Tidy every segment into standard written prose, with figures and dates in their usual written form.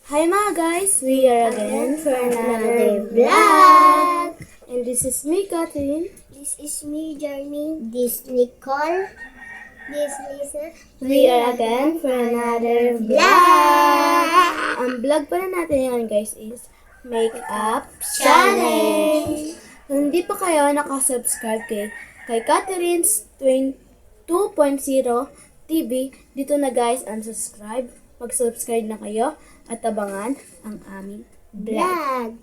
Hi mga guys! We are again for another vlog! And this is me, Catherine. This is me, Jeremy. This Nicole. This Lisa. We are again for another vlog! Ang vlog pala natin ngayon guys is Makeup Challenge! Kung hindi pa kayo nakasubscribe kay Catherine's 2.0 TV, dito na guys, unsubscribe. Mag-subscribe na kayo at abangan ang aming vlog.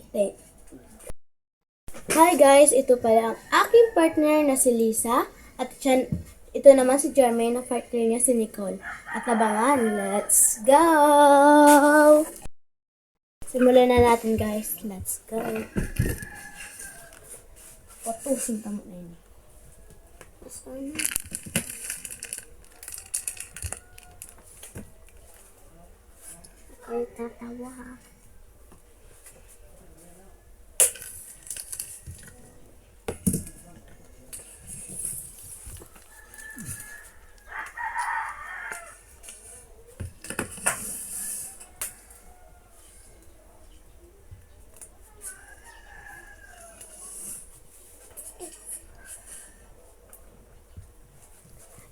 Hi guys, ito pala ang aking partner na si Lisa at ito naman si Jeremy na partner niya si Nicole. At abangan, let's go! Simulan na natin guys, let's go! Patusin tamo na yun. Basta na. Ay, tatawa.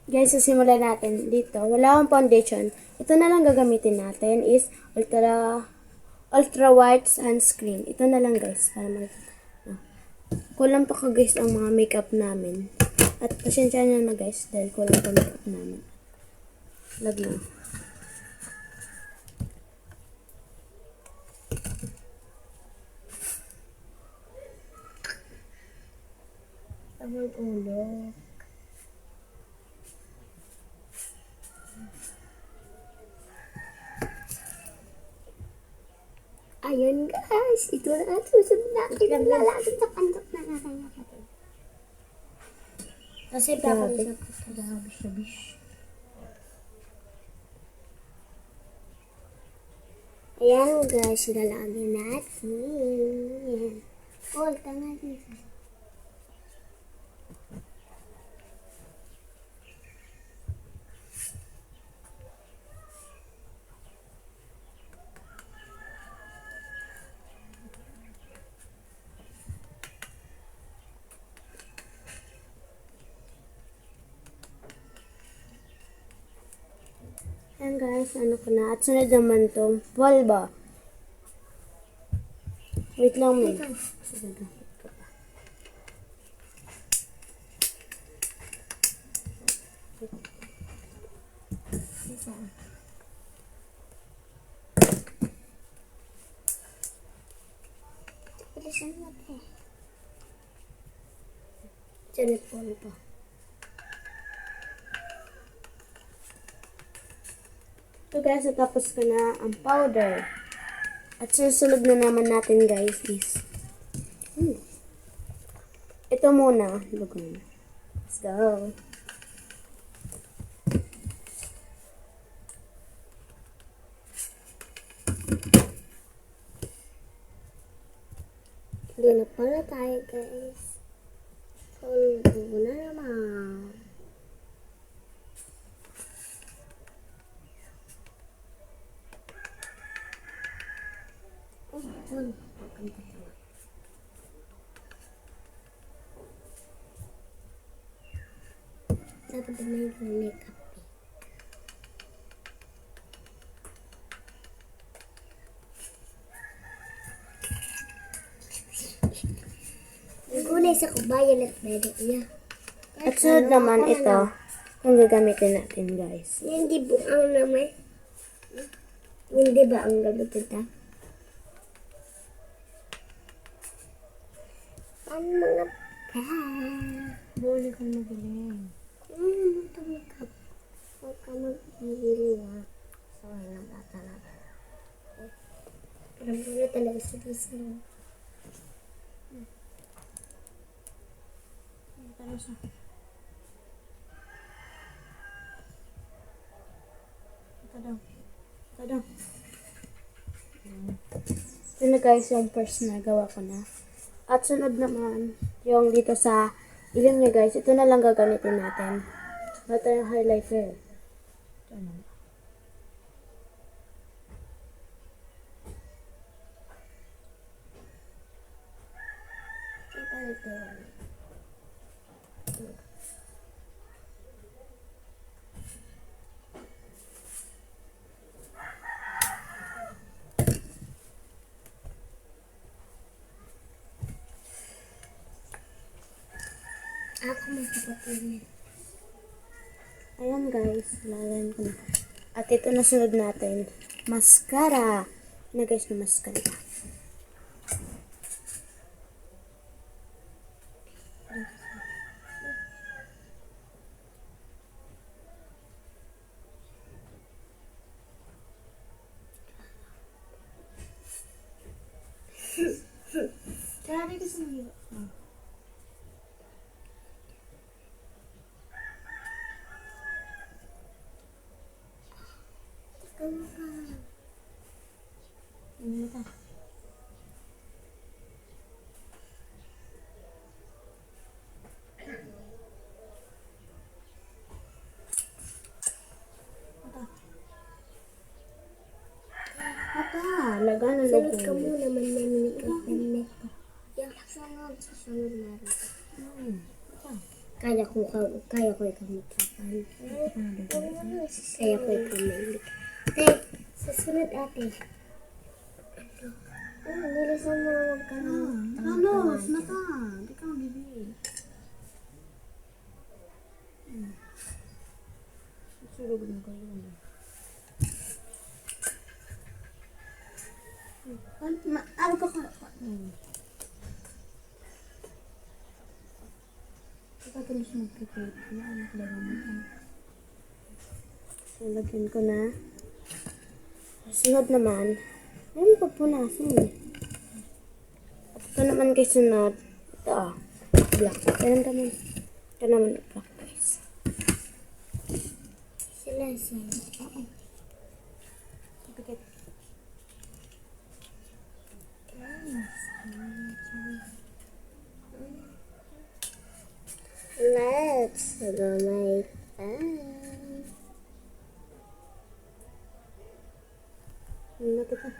Guys, simulan natin dito. Wala akong foundation. Ito na lang gagamitin natin is ultra white sunscreen. Ito na lang guys. Para kulang pa ka guys ang mga makeup namin. At pasensya na guys dahil kulang pa makeup namin. Lag na. Tamang ulo. Ayun guys, ito na ang susunod natin ang lalapit sa kantok na nakaya natin. Kasi baka isa pa sa bish. Ayan guys, lalagyan natin. Hold ka nga dito. Ayan guys, ano ko na. At sunod naman to, polvo. Wait lang mo. Bilisan mo ito. Diyan polvo. So guys, natapos ko na ang powder. At susunod na naman natin guys is ito muna. Lugan. Let's go. Doon na pala tayo guys. Polvo na naman. Dapat may makeup. Nagulay sa kubayan at beda niya. At sunod naman ito, yung gagamitin natin guys. Hindi buang naman. Hindi ba ang gamitin ta? Ang mga pa. Buli kang magaling. Ito makeup. Huwag ka maghihili ha. Sorry na bata na. Parang muna talaga sa Lisa. Ito daw. Ito na guys yung first na gawa ko na. At sunod naman, yung dito sa ilong niya guys, ito na lang gagamitin natin. Ito yung highlighter. Ito na. ito. Ako magpapatuloy. Ayan guys, lalayan ko na. At ito na sunod natin. Mascara. Na guys na mascara. Kaya kasi nyo. Ano ba? Laga na Sunod ka logo. muna, manmamimik ka pamimik ka. Yung sunod, sa sunod na rin. Kaya ko ikaw magkapan. Kaya ko ikaw mamimik. Ate, sa sunod ate. Nilisan mo huwag ka na. Halos, mata. Di ka magbibig. Susulog na kayo. Ano ka ka? Patuloy siya mag-prepare. Ano talaga mo? So, lagyan ko na. Sunod naman. Ayun, pagpunasan eh. At ito naman kay sunod. Ito ah. Black. Ito naman. Ito naman black guys. Sila sa. Oo. Pagkat. Let's go make fun. Ano ito pa?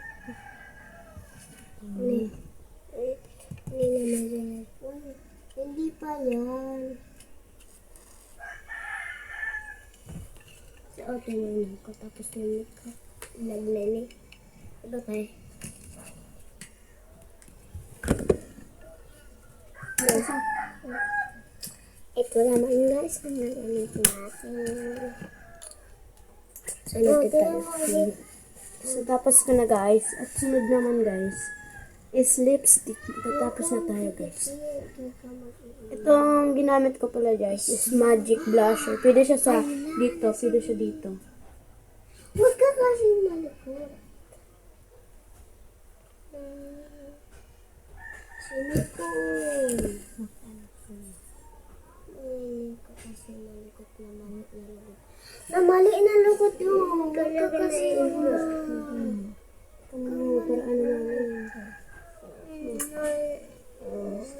Hindi naman yan. Hindi pa yan. Suotin mo na ako tapos namit ko. Laglani. Iba tayo. Ito naman guys, ang nagamit natin. Sunod ito. So, tapos ko na guys. At sunod naman guys is lipstick. Tatapos na tayo guys. Itong ginamit ko pala guys is magic blusher. Pwede siya sa dito. Pwede siya dito. Huwag ka kasi malikot. Sinikon. Hindi ko kasi malikot na mali na lugot. Na mali na lugot yun. Huwag ka kasi Para ano namin.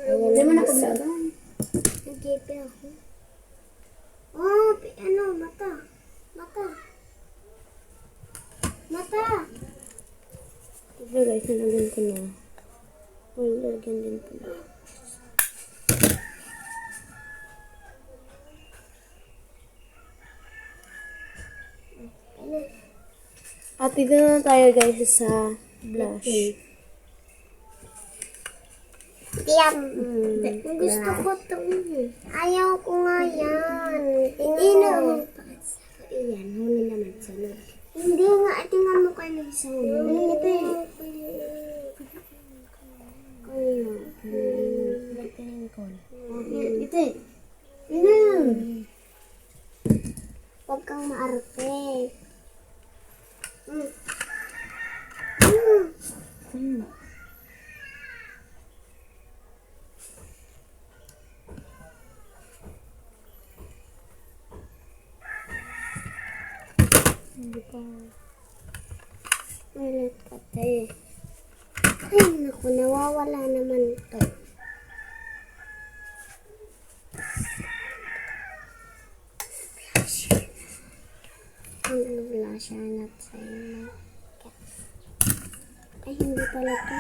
Hindi mo na paglagay. nag-gipe ako. Oh, ano, mata. Mata. Mata. Ito guys, nalagyan ko na. Lagyan din pala. At dito na tayo guys sa blush. Tiyak. Gusto ko ito. Ayaw ko nga yan. Hindi na. Iyan, huli naman sunod. Hindi nga, tingnan mo kayo ng sunod. Ito eh. Kaya. Ito eh. Yan. Huwag kang maarte. Hindi pa. Ulit ka tayo. Ay, naku, nawawala naman ito. Ang blusher na sa'yo. Ay, hindi pala ito.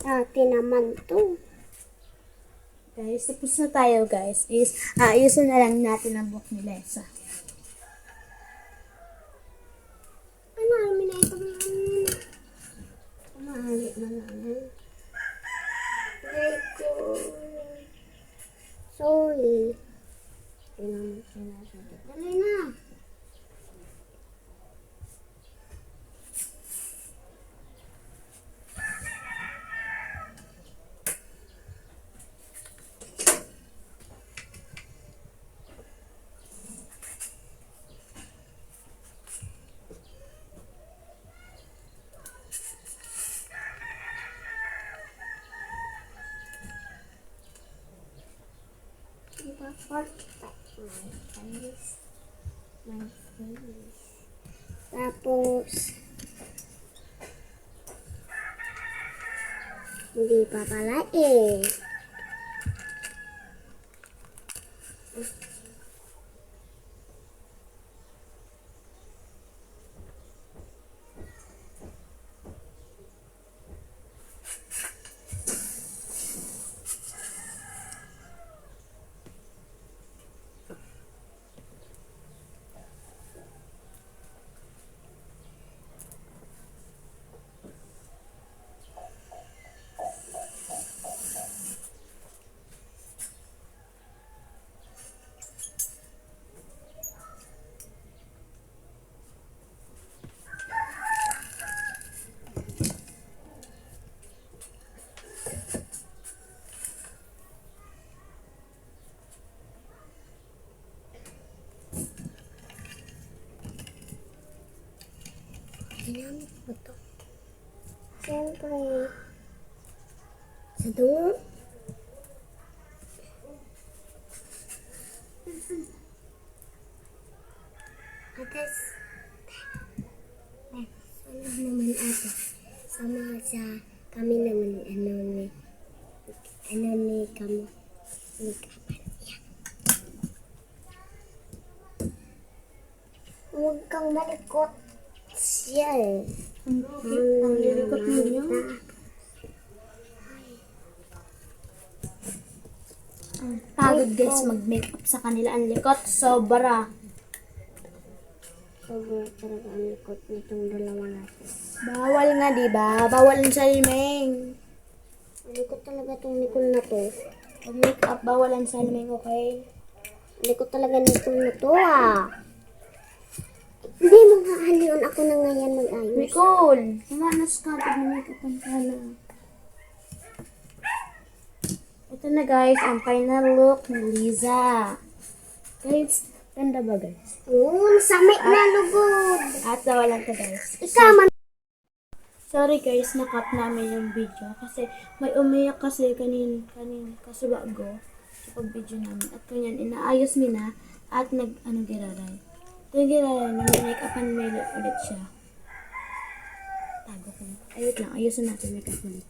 Dati naman to. Guys, tapos na tayo guys. Ayusin na lang natin ang book ni Lesa. Ano, amin na ito. Kumahalik na lang. Sorry. Hindi naman sinasagot. Dali na. My face. Tapos, hindi pa pala eh. Ginamit mo to. Siyempre, sa dungo. Atas, sana naman ate. Sama sa kami naman ni kami. Ni kapan. Huwag kang malikot. Siya eh. Ang lilikot mo niya. Pagod guys mag-makeup sa kanila. Ang likot. Sobra. Sobrang talaga ang likot nitong dalawa natin. Bawal nga, diba? Bawal ang salming. Ang likot talaga itong Nicole na to. Mag-makeup, bawal ang salming, okay? Ang likot talaga Nicole na to ah. Hindi mo hahaliwan ako na ngayon mag-ayos. Nicole! Kumanas ka. Mag-makeup ang sana. Ito na guys, ang final look ni Liza. Guys, ganda ba guys? Oo, samay na lugod. At nawalan ka guys. Ikaman. Sorry guys, nakap namin yung video. Kasi may umiyak kasi kanin kasi bago sa pag-video namin. At kanyan, inaayos mi na at giraray. Ito yung giraray na may make-upan ulit siya. Tago ko. Ayot lang, ayusin natin make-up ulit.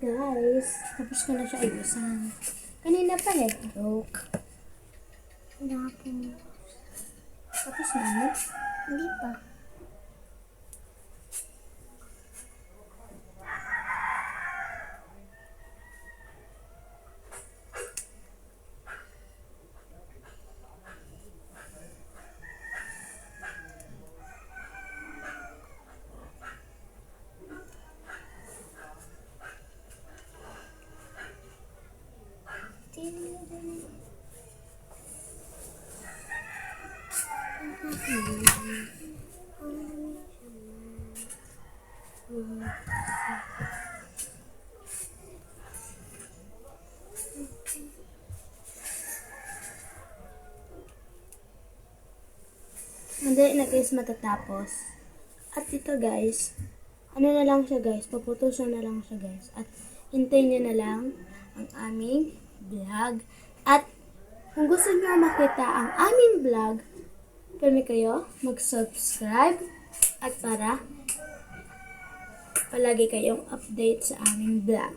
Guys, tapos ko na siya ayusan. Kanina pa eh. Joke. Tapos na, no? Hindi pa. Madali na guys matatapos. At ito guys, ano na lang siya guys, paputusan na lang siya guys. At hintayin niyo na lang ang aming vlog. At kung gusto niyo makita ang aming vlog, kami kayo mag-subscribe at para palagi kayong update sa aming vlog.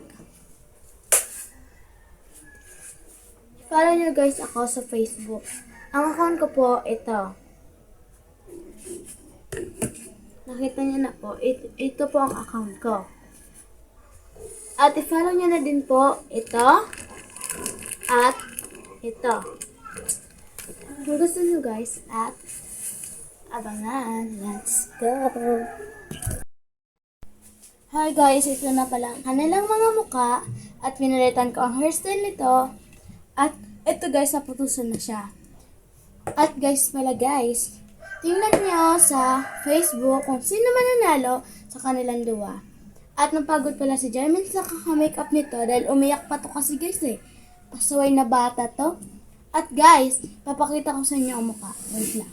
Follow niyo guys ako sa Facebook. Ang account ko po ito. Nakita niyo na po, ito po ang account ko. At i-follow niyo na din po ito at ito. Kung gusto niyo guys at abangan, let's go! Hi guys, ito na pala ang kanilang mga muka at pinalitan ko ang hairstyle nito at ito guys, naputusan na siya. At guys pala guys, tingnan niyo sa Facebook kung sino mananalo sa kanilang dua. At napagod pala si Jermin sa kaka-makeup nito dahil umiyak pa to kasi guys eh. Pasaway na bata to. At guys, papakita ko sa inyo ang mukha. Wait lang.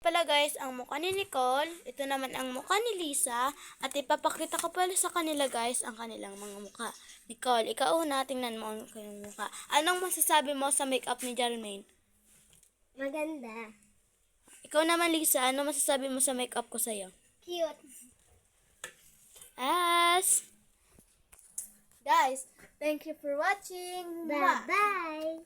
Pala guys, ang mukha ni Nicole, ito naman ang mukha ni Lisa, at ipapakita ko pala sa kanila guys ang kanilang mga mukha. Nicole, ikaw una, tingnan mo ang kanilang mukha. Anong masasabi mo sa makeup ni Jermaine? Maganda. Ikaw naman, Lisa, ano masasabi mo sa makeup ko sa'yo? Cute. Guys, thank you for watching. Bye-bye.